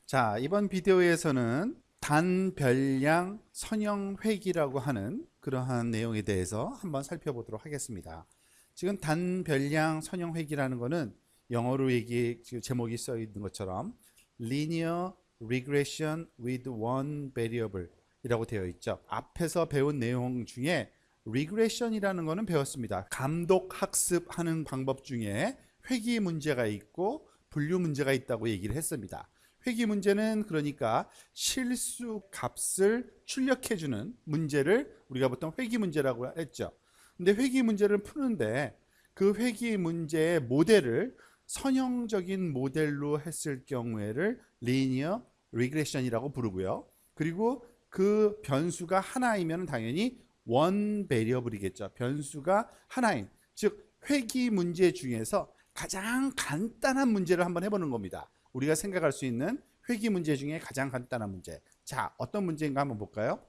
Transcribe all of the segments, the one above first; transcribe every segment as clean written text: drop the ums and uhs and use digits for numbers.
자, 이번 비디오에서는 단별량 선형회귀라고 하는 그러한 내용에 대해서 한번 살펴보도록 하겠습니다. 지금 단별량 선형회귀라는 것은 영어로 지금 제목이 써 있는 것처럼 Linear Regression with One Variable 이라고 되어 있죠. 앞에서 배운 내용 중에 Regression이라는 것은 배웠습니다. 감독 학습하는 방법 중에 회귀 문제가 있고 분류 문제가 있다고 얘기를 했습니다. 회귀 문제는 그러니까 실수 값을 출력해주는 문제를 우리가 보통 회귀 문제라고 했죠. 근데 회귀 문제를 푸는데 그 회귀 문제의 모델을 선형적인 모델로 했을 경우에를 리니어 리그레션이라고 부르고요. 그리고 그 변수가 하나이면 당연히 원 베리어블이겠죠. 변수가 하나인, 즉 회귀 문제 중에서 가장 간단한 문제를 한번 해보는 겁니다. 우리가 생각할 수 있는 회귀 문제 중에 가장 간단한 문제. 자, 어떤 문제인가 한번 볼까요?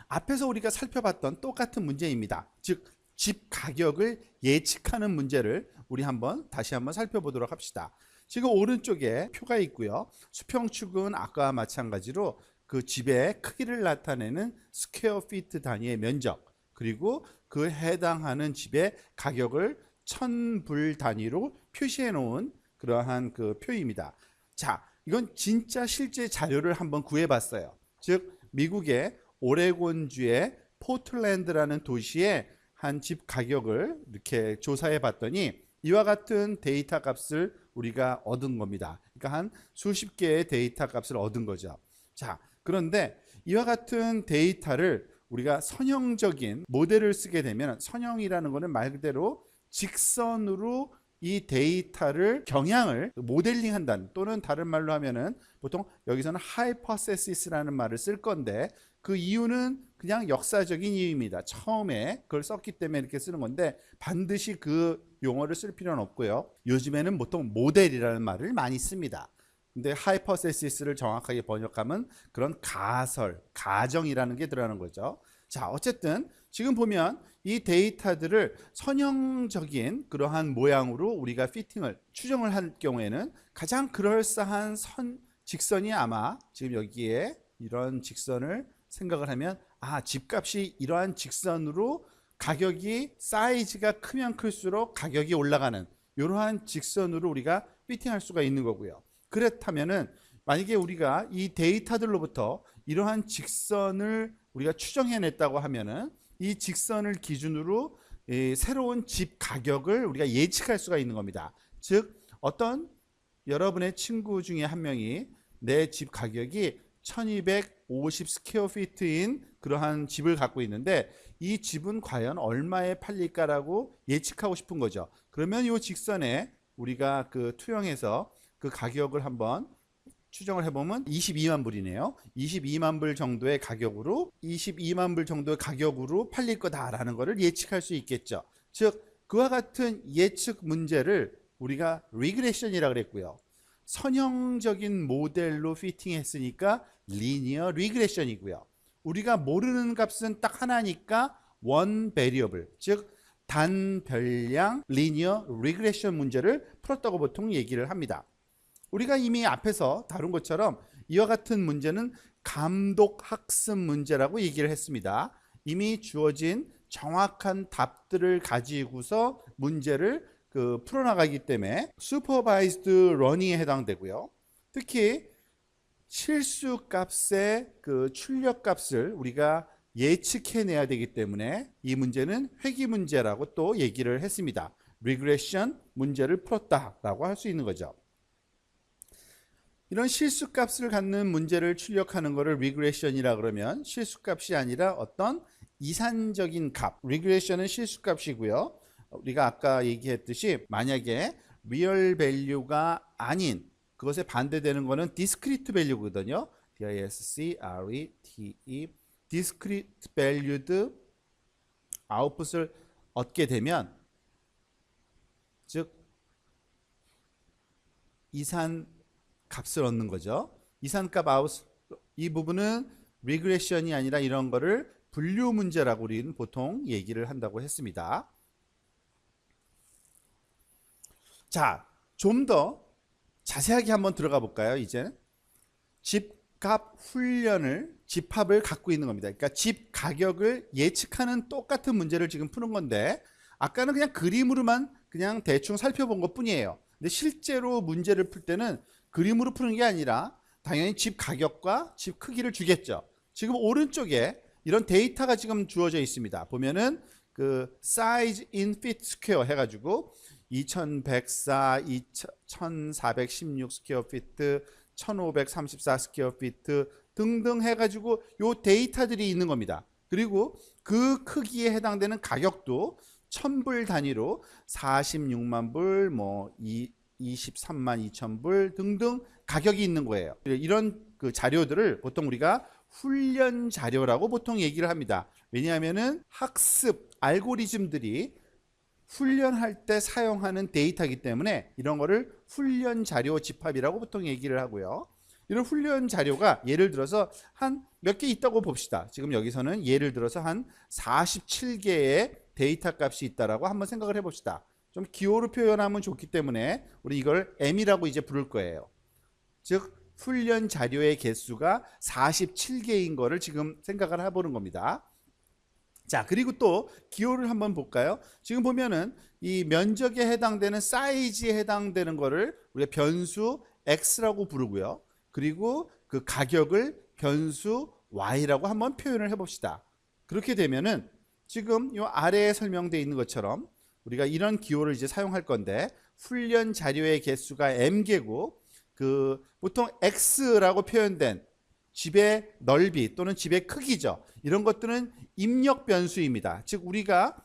앞에서 우리가 살펴봤던 똑같은 문제입니다. 즉, 집 가격을 예측하는 문제를 우리 다시 한번 살펴보도록 합시다. 지금 오른쪽에 표가 있고요. 수평축은 아까와 마찬가지로 그 집의 크기를 나타내는 스퀘어 피트 단위의 면적, 그리고 그 해당하는 집의 가격을 1000불 단위로 표시해 놓은 그러한 그 표입니다. 자, 이건 진짜 실제 자료를 한번 구해 봤어요. 즉, 미국의 오레곤주의 포틀랜드라는 도시의 한 집 가격을 이렇게 조사해 봤더니 이와 같은 데이터 값을 우리가 얻은 겁니다. 그러니까 한 수십 개의 데이터 값을 얻은 거죠. 자, 그런데 이와 같은 데이터를 우리가 선형적인 모델을 쓰게 되면, 선형이라는 것은 말 그대로 직선으로 이 데이터를 경향을 모델링 한다는, 또는 다른 말로 하면은 보통 여기서는 하이퍼세시스라는 말을 쓸 건데, 그 이유는 그냥 역사적인 이유입니다. 처음에 그걸 썼기 때문에 이렇게 쓰는 건데 반드시 그 용어를 쓸 필요는 없고요. 요즘에는 보통 모델이라는 말을 많이 씁니다. 근데 하이퍼세시스를 정확하게 번역하면 그런 가설, 가정이라는 게 들어가는 거죠. 자, 어쨌든 지금 보면 이 데이터들을 선형적인 그러한 모양으로 우리가 피팅을 추정을 할 경우에는 가장 그럴싸한 직선이 아마 지금 여기에 이런 직선을 생각을 하면, 집값이 이러한 직선으로 가격이 사이즈가 크면 클수록 가격이 올라가는 이러한 직선으로 우리가 피팅할 수가 있는 거고요. 그렇다면은 만약에 우리가 이 데이터들로부터 이러한 직선을 우리가 추정해냈다고 하면은 이 직선을 기준으로 새로운 집 가격을 우리가 예측할 수가 있는 겁니다. 즉, 어떤 여러분의 친구 중에 한 명이 내 집 가격이 1250 스퀘어 피트인 그러한 집을 갖고 있는데 이 집은 과연 얼마에 팔릴까라고 예측하고 싶은 거죠. 그러면 이 직선에 우리가 그 투영해서 그 가격을 한번 추정을 해보면 22만 불이네요. 22만 불 정도의 가격으로 팔릴 거다라는 것을 예측할 수 있겠죠. 즉, 그와 같은 예측 문제를 우리가 리그레션이라고 그랬고요. 선형적인 모델로 피팅했으니까 리니어 리그레션이고요. 우리가 모르는 값은 딱 하나니까 원 베리어블, 즉 단별량 리니어 리그레션 문제를 풀었다고 보통 얘기를 합니다. 우리가 이미 앞에서 다룬 것처럼 이와 같은 문제는 감독 학습 문제라고 얘기를 했습니다. 이미 주어진 정확한 답들을 가지고서 문제를 풀어나가기 때문에 슈퍼바이즈드 러닝에 해당되고요. 특히 실수 값의 그 출력 값을 우리가 예측해내야 되기 때문에 이 문제는 회귀 문제라고 또 얘기를 했습니다. 리그레션 문제를 풀었다라고 할 수 있는 거죠. 이런 실수값을 갖는 문제를 출력하는 것을 리그레션이라 그러면 실수값이 아니라 어떤 이산적인 값, 리그레션은 실수값이고요. 우리가 아까 얘기했듯이 만약에 리얼 밸류가 아닌, 그것에 반대되는 거는 디스크리트 밸류거든요. D-I-S-C-R-E-T-E, 디스크리트 밸류드 아웃풋을 얻게 되면, 즉 이산 값을 얻는 거죠. 이산값 아웃, 이 부분은 리그레션이 아니라 이런 거를 분류 문제라고 우리는 보통 얘기를 한다고 했습니다. 자, 좀 더 자세하게 한번 들어가 볼까요? 이제 집값 훈련을 집합을 갖고 있는 겁니다. 그러니까 집 가격을 예측하는 똑같은 문제를 지금 푸는 건데 아까는 그냥 그림으로만 그냥 대충 살펴본 것 뿐이에요. 근데 실제로 문제를 풀 때는 그림으로 푸는 게 아니라 당연히 집 가격과 집 크기를 주겠죠. 지금 오른쪽에 이런 데이터가 지금 주어져 있습니다. 보면은 그 size in feet square 해가지고 2104, 1416 스퀘어 피트, 1534 스퀘어 피트 등등 해가지고 요 데이터들이 있는 겁니다. 그리고 그 크기에 해당되는 가격도 1000불 단위로 46만 불, 뭐 23만 2천 불 등등 가격이 있는 거예요. 이런 그 자료들을 보통 우리가 훈련 자료라고 보통 얘기를 합니다. 왜냐하면은 학습 알고리즘들이 훈련할 때 사용하는 데이터이기 때문에 이런 거를 훈련 자료 집합이라고 보통 얘기를 하고요. 이런 훈련 자료가 예를 들어서 한 몇 개 있다고 봅시다. 지금 여기서는 예를 들어서 한 47개의 데이터 값이 있다라고 한번 생각을 해봅시다. 좀 기호로 표현하면 좋기 때문에 우리 이걸 M이라고 이제 부를 거예요. 즉 훈련 자료의 개수가 47개인 거를 지금 생각을 해보는 겁니다. 자, 그리고 또 기호를 한번 볼까요? 지금 보면은 이 면적에 해당되는 사이즈에 해당되는 거를 우리가 변수 x라고 부르고요. 그리고 그 가격을 변수 y라고 한번 표현을 해봅시다. 그렇게 되면은 지금 이 아래에 설명되어 있는 것처럼 우리가 이런 기호를 이제 사용할 건데 훈련 자료의 개수가 m개고 그 보통 x라고 표현된 집의 넓이 또는 집의 크기죠. 이런 것들은 입력 변수입니다. 즉 우리가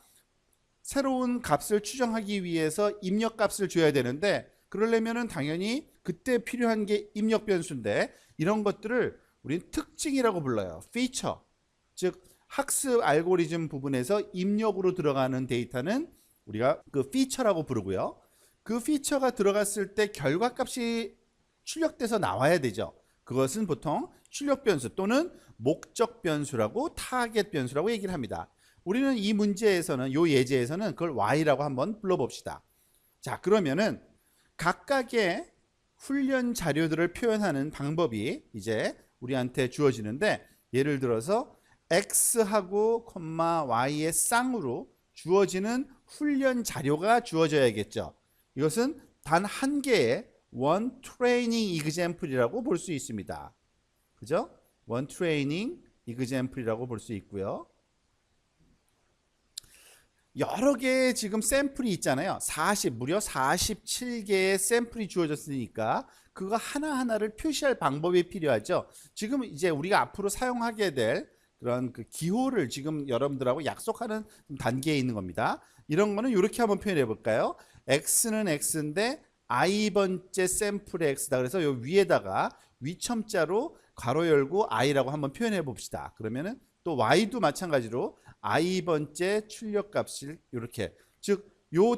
새로운 값을 추정하기 위해서 입력 값을 줘야 되는데 그러려면은 당연히 그때 필요한 게 입력 변수인데 이런 것들을 우리는 특징이라고 불러요. 피처. 즉 학습 알고리즘 부분에서 입력으로 들어가는 데이터는 우리가 그 피처라고 부르고요. 그 피처가 들어갔을 때 결과값이 출력돼서 나와야 되죠. 그것은 보통 출력 변수 또는 목적 변수라고 타겟 변수라고 얘기를 합니다. 우리는 이 문제에서는 요 예제에서는 그걸 y라고 한번 불러봅시다. 자, 그러면은 각각의 훈련 자료들을 표현하는 방법이 이제 우리한테 주어지는데 예를 들어서 x하고 y의 쌍으로 주어지는 훈련 자료가 주어져야겠죠. 이것은 단 한 개의 원 트레이닝 이그젬플이라고 볼 수 있습니다. 그죠? 원 트레이닝 이그젬플이라고 볼 수 있고요. 여러 개의 지금 샘플이 있잖아요. 무려 47개의 샘플이 주어졌으니까 그거 하나하나를 표시할 방법이 필요하죠. 지금 이제 우리가 앞으로 사용하게 될 그런 그 기호를 지금 여러분들하고 약속하는 단계에 있는 겁니다. 이런 거는 이렇게 한번 표현해 볼까요? x는 x인데 i번째 샘플의 x다. 그래서 요 위에다가 위첨자로 괄호 열고 i라고 한번 표현해 봅시다. 그러면은 또 y도 마찬가지로 i번째 출력 값을 이렇게 즉 요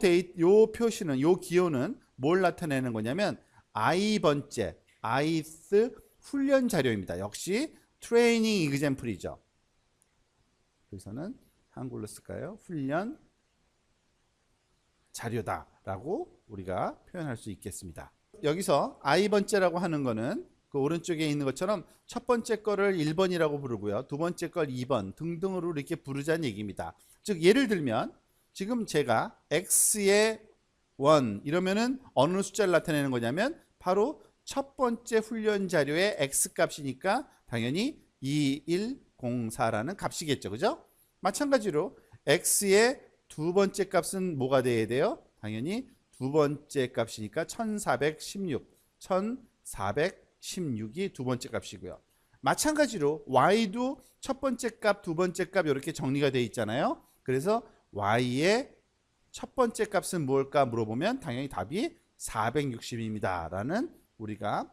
표시는 요 기호는 뭘 나타내는 거냐면 i번째 ith 훈련 자료입니다. 역시 트레이닝 이그젬플이죠. 여기서는 한글로 쓸까요? 훈련 자료다라고 우리가 표현할 수 있겠습니다. 여기서 i번째라고 하는 거는 그 오른쪽에 있는 것처럼 첫 번째 거를 1번이라고 부르고요. 두 번째 걸 2번 등등으로 이렇게 부르자는 얘기입니다. 즉 예를 들면 지금 제가 x의 1 이러면은 어느 숫자를 나타내는 거냐면 바로 첫 번째 훈련 자료의 x 값이니까 당연히 2104라는 값이겠죠. 그죠? 마찬가지로 x의 두 번째 값은 뭐가 돼야 돼요? 당연히 두 번째 값이니까 1416이 두 번째 값이고요. 마찬가지로 y도 첫 번째 값, 두 번째 값 이렇게 정리가 되어 있잖아요. 그래서 y의 첫 번째 값은 뭘까 물어보면 당연히 답이 460입니다. 라는 우리가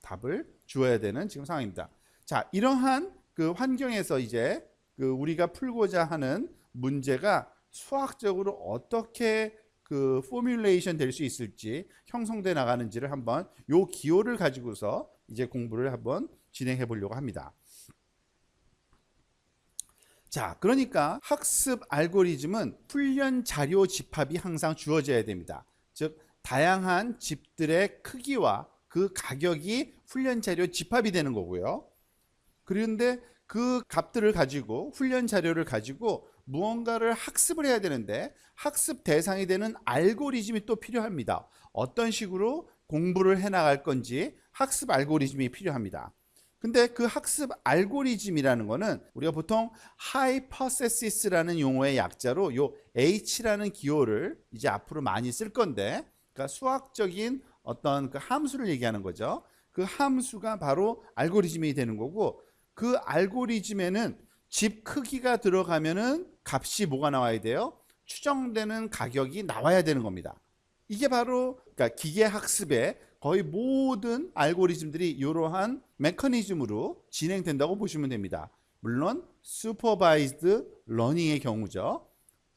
답을 주어야 되는 지금 상황입니다. 자, 이러한 그 환경에서 이제 그 우리가 풀고자 하는 문제가 수학적으로 어떻게 그 포뮬레이션 될 수 있을지 형성돼 나가는지를 한번 요 기호를 가지고서 이제 공부를 한번 진행해 보려고 합니다. 자, 그러니까 학습 알고리즘은 훈련 자료 집합이 항상 주어져야 됩니다. 즉 다양한 집들의 크기와 그 가격이 훈련 자료 집합이 되는 거고요. 그런데 그 값들을 가지고 훈련 자료를 가지고 무언가를 학습을 해야 되는데 학습 대상이 되는 알고리즘이 또 필요합니다. 어떤 식으로 공부를 해 나갈 건지 학습 알고리즘이 필요합니다. 근데 그 학습 알고리즘이라는 거는 우리가 보통 하이퍼세시스라는 용어의 약자로 요 H라는 기호를 이제 앞으로 많이 쓸 건데, 그러니까 수학적인 어떤 그 함수를 얘기하는 거죠. 그 함수가 바로 알고리즘이 되는 거고, 그 알고리즘에는 집 크기가 들어가면은 값이 뭐가 나와야 돼요? 추정되는 가격이 나와야 되는 겁니다. 이게 바로 그러니까 기계 학습의 거의 모든 알고리즘들이 이러한 메커니즘으로 진행된다고 보시면 됩니다. 물론 슈퍼바이즈드 러닝의 경우죠.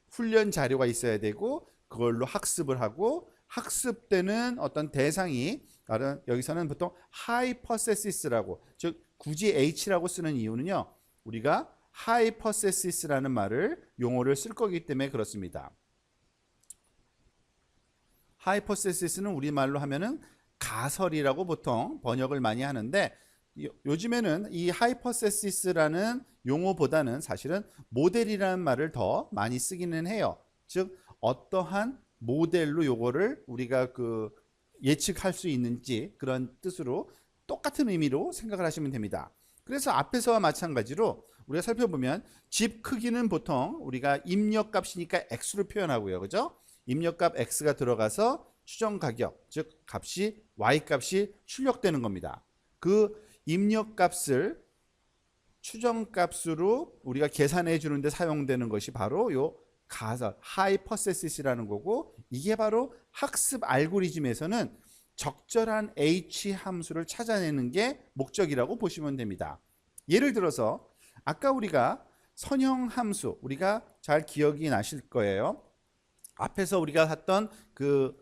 훈련 자료가 있어야 되고 그걸로 학습을 하고 학습되는 어떤 대상이 여기서는 보통 하이퍼세시스라고, 즉 굳이 H라고 쓰는 이유는요, 우리가 하이퍼세시스라는 말을 용어를 쓸 거기 때문에 그렇습니다. 하이퍼세시스는 우리말로 하면은 가설이라고 보통 번역을 많이 하는데, 요즘에는 이 하이퍼세시스라는 용어보다는 사실은 모델이라는 말을 더 많이 쓰기는 해요. 즉 어떠한 모델로 요거를 우리가 그 예측할 수 있는지 그런 뜻으로 똑같은 의미로 생각을 하시면 됩니다. 그래서 앞에서와 마찬가지로 우리가 살펴보면 집 크기는 보통 우리가 입력값이니까 x로 표현하고요. 그죠? 입력값 x가 들어가서 추정 가격, 즉 값이 y 값이 출력되는 겁니다. 그 입력값을 추정값으로 우리가 계산해 주는데 사용되는 것이 바로 요 가설 하이퍼세시스라는 거고, 이게 바로 학습 알고리즘에서는 적절한 H 함수를 찾아내는 게 목적이라고 보시면 됩니다. 예를 들어서 아까 우리가 선형 함수, 우리가 잘 기억이 나실 거예요. 앞에서 우리가 했던 그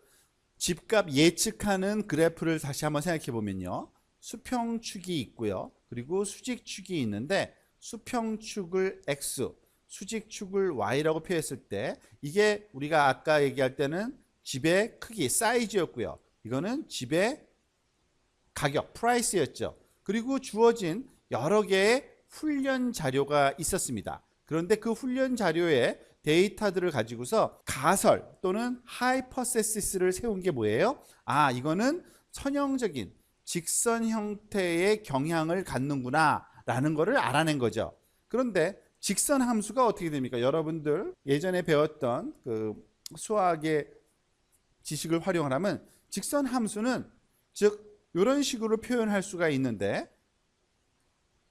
집값 예측하는 그래프를 다시 한번 생각해 보면요, 수평축이 있고요, 그리고 수직축이 있는데 수평축을 x, 수직축을 y라고 표했을 때 이게 우리가 아까 얘기할 때는 집의 크기 사이즈였고요, 이거는 집의 가격 프라이스였죠. 그리고 주어진 여러 개의 훈련 자료가 있었습니다. 그런데 그 훈련 자료에 데이터들을 가지고서 가설 또는 하이퍼세시스를 세운 게 뭐예요? 아, 이거는 선형적인 직선 형태의 경향을 갖는구나 라는 거를 알아낸 거죠. 그런데 직선 함수가 어떻게 됩니까? 여러분들 예전에 배웠던 그 수학의 지식을 활용하면 직선 함수는 즉 이런 식으로 표현할 수가 있는데,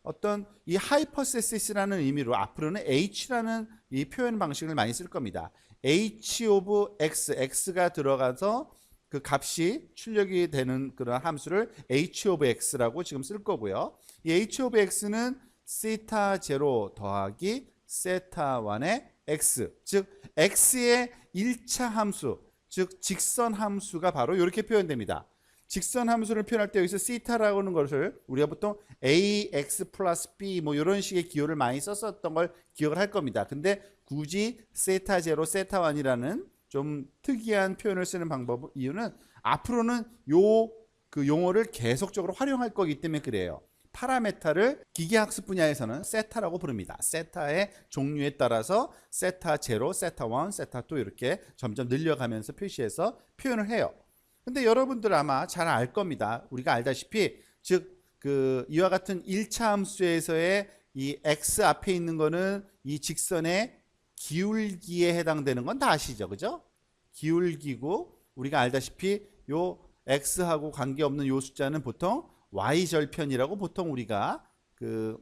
어떤 이 하이퍼세시스라는 의미로 앞으로는 H라는 이 표현 방식을 많이 쓸 겁니다. H 오브 X, X가 들어가서 그 값이 출력이 되는 그런 함수를 H 오브 X라고 지금 쓸 거고요. 이 H 오브 X는 세타 0 더하기 세타 1의 X, 즉 X의 1차 함수, 즉 직선 함수가 바로 이렇게 표현됩니다. 직선 함수를 표현할 때 여기서 시타라고 하는 것을 우리가 보통 ax 플러스 b 뭐 이런 식의 기호를 많이 썼었던 걸 기억을 할 겁니다. 근데 굳이 세타 0, 세타 1이라는 좀 특이한 표현을 쓰는 방법 이유는 앞으로는 그 용어를 계속적으로 활용할 거기 때문에 그래요. 파라메타를 기계학습 분야에서는 세타라고 부릅니다. 세타의 종류에 따라서 세타 0, 세타 1, 세타 2 이렇게 점점 늘려가면서 표시해서 표현을 해요. 근데 여러분들 아마 잘 알 겁니다. 우리가 알다시피 즉 그 이와 같은 1차 함수에서의 이 x 앞에 있는 거는 이 직선의 기울기에 해당되는 건 다 아시죠? 그죠? 기울기고 우리가 알다시피 요 x하고 관계없는 요 숫자는 보통 y절편이라고 보통 우리가 그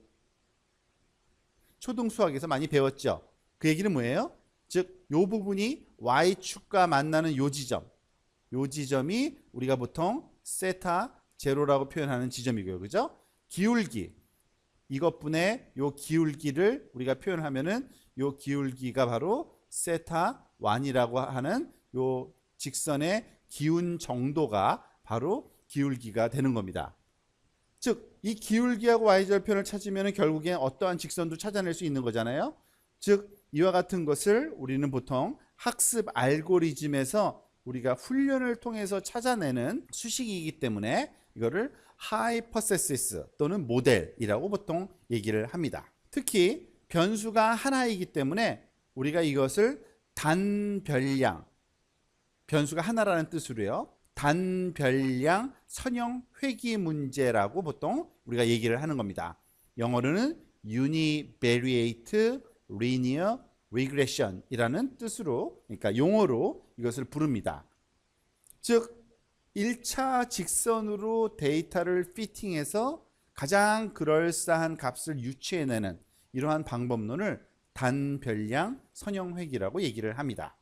초등 수학에서 많이 배웠죠. 그 얘기는 뭐예요? 즉 요 부분이 y축과 만나는 요 지점, 요 지점이 우리가 보통 세타 제로라고 표현하는 지점이고요. 그죠? 기울기, 이것분의 요 기울기를 우리가 표현하면은 요 기울기가 바로 세타 1이라고 하는 요 직선의 기운 정도가 바로 기울기가 되는 겁니다. 즉 이 기울기하고 y절편을 찾으면 결국엔 어떠한 직선도 찾아낼 수 있는 거잖아요. 즉 이와 같은 것을 우리는 보통 학습 알고리즘에서 우리가 훈련을 통해서 찾아내는 수식이기 때문에 이거를 하이퍼세시스 또는 모델이라고 보통 얘기를 합니다. 특히 변수가 하나이기 때문에 우리가 이것을 단별량, 변수가 하나라는 뜻으로요, 단별량 선형 회귀 문제라고 보통 우리가 얘기를 하는 겁니다. 영어로는 univariate linear regression 이라는 뜻으로, 그러니까 용어로 이것을 부릅니다. 즉 1차 직선으로 데이터를 피팅해서 가장 그럴싸한 값을 유추해내는 이러한 방법론을 단별량 선형회귀라고 얘기를 합니다.